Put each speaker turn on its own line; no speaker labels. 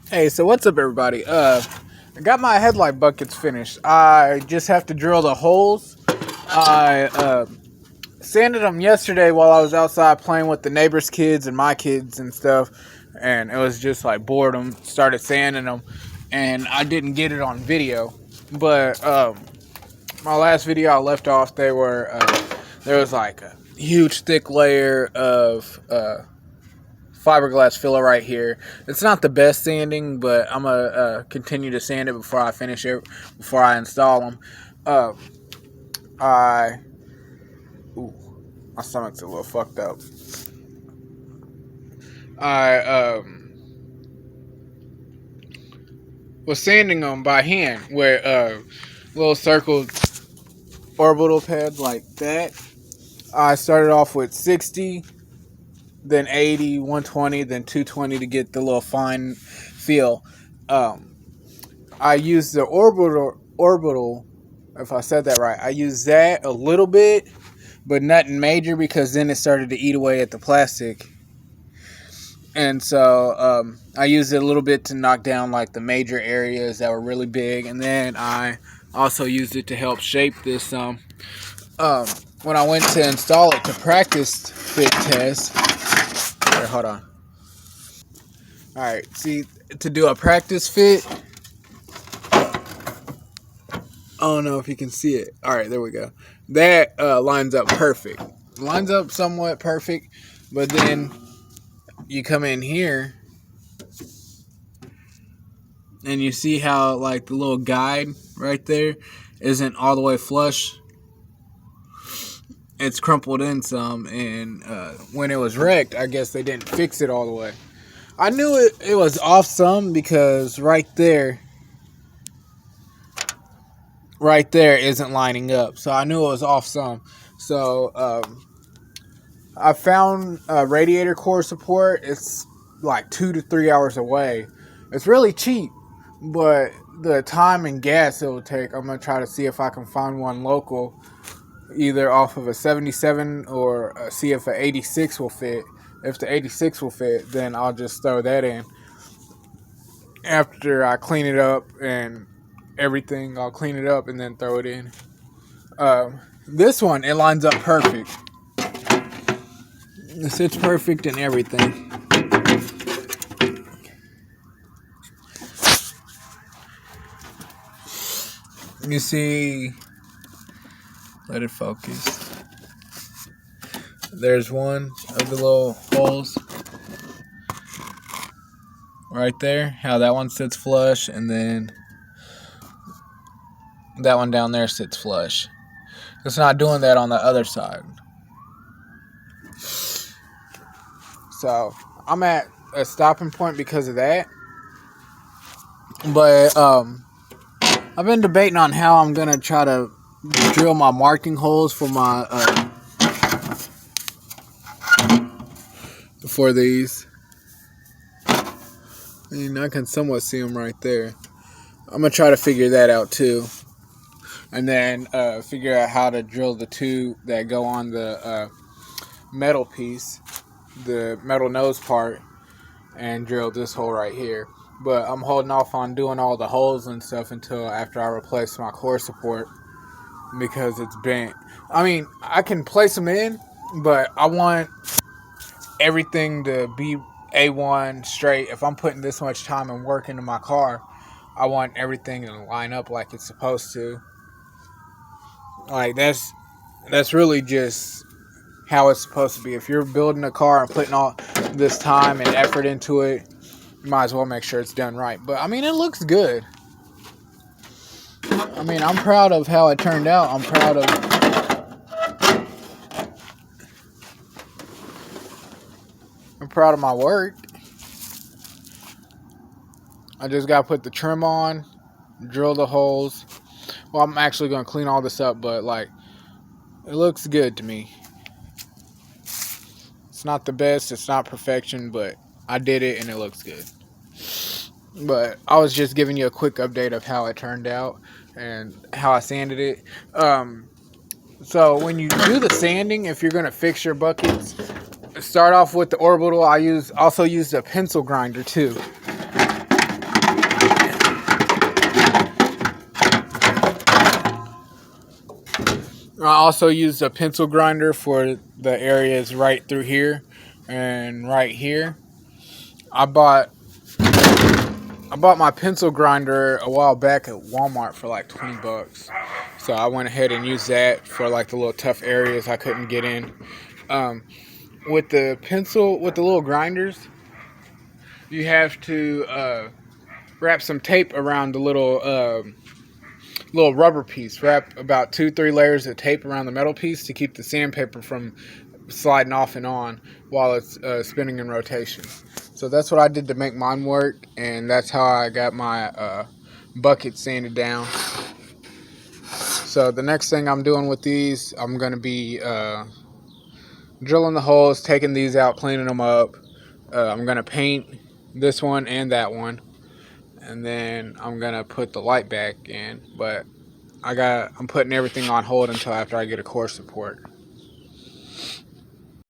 Hey, so what's up, everybody? I got my headlight buckets finished. I just have to drill the holes. I sanded them yesterday while I was outside playing with the neighbors' kids and my kids and stuff, and it was just like boredom. Started sanding them, and I didn't get it on video. But my last video I left off, there was like a huge thick layer of fiberglass filler right here. It's not the best sanding, but I'm gonna continue to sand it before I finish it, before I install them. Uh, I, ooh, my stomach's a little fucked up. I was sanding them by hand with little circle orbital pads like that. I started off with 60, then 80, 120, then 220 to get the little fine feel. I used the orbital, if I said that right. I used that a little bit, but nothing major, because then it started to eat away at the plastic. And so I used it a little bit to knock down like the major areas that were really big, and then I also used it to help shape this. When I went to install it to practice fit test. Here, hold on. All right, see, to do a practice fit. I don't know if you can see it. All right, there we go. That lines up perfect. Lines up somewhat perfect, but then you come in here and you see how like the little guide right there isn't all the way flush. It's crumpled in some, and when it was wrecked, I guess they didn't fix it all the way. I knew it was off some, because right there isn't lining up, so I knew it was off some. So I found radiator core support. It's like 2 to 3 hours away. It's really cheap, but the time and gas it will take, I'm gonna try to see if I can find one local, either off of a 77 or see if an 86 will fit. If the 86 will fit, then I'll just throw that in after I clean it up and everything. I'll clean it up and then throw it in. This one, it lines up perfect. It sits perfect and everything. You see, let it focus. There's one of the little holes right there, how that one sits flush, and then that one down there sits flush. It's not doing that on the other side. So I'm at a stopping point because of that. But I've been debating on how I'm gonna try to drill my marking holes for my for these. I mean, I can somewhat see them right there. I'm gonna try to figure that out too, and then figure out how to drill the two that go on the metal piece, the metal nose part, and drill this hole right here. But I'm holding off on doing all the holes and stuff until after I replace my core support, because it's bent. I mean, I can place them in, but I want everything to be A1 straight. If I'm putting this much time and work into my car, I want everything to line up like it's supposed to. Like, that's really just how it's supposed to be. If you're building a car and putting all this time and effort into it, you might as well make sure it's done right. But I mean, it looks good. I mean, I'm proud of how it turned out. I'm proud of my work. I just gotta put the trim on, drill the holes. Well, I'm actually gonna clean all this up, but like, it looks good to me. It's not the best, it's not perfection, but I did it and it looks good. But I was just giving you a quick update of how it turned out and how I sanded it. So when you do the sanding, if you're gonna fix your buckets, start off with the orbital. I also used a pencil grinder too. I also used a pencil grinder for the areas right through here and right here. I bought my pencil grinder a while back at Walmart for like $20. So I went ahead and used that for like the little tough areas I couldn't get in. With the little grinders, you have to wrap some tape around the little rubber piece. Wrap about 2-3 layers of tape around the metal piece to keep the sandpaper from sliding off and on while it's spinning in rotation. So that's what I did to make mine work, and that's how I got my bucket sanded down. So the next thing I'm doing with these, I'm going to be drilling the holes, taking these out, cleaning them up. I'm going to paint this one and that one, and then I'm going to put the light back in, but I'm putting everything on hold until after I get a core support.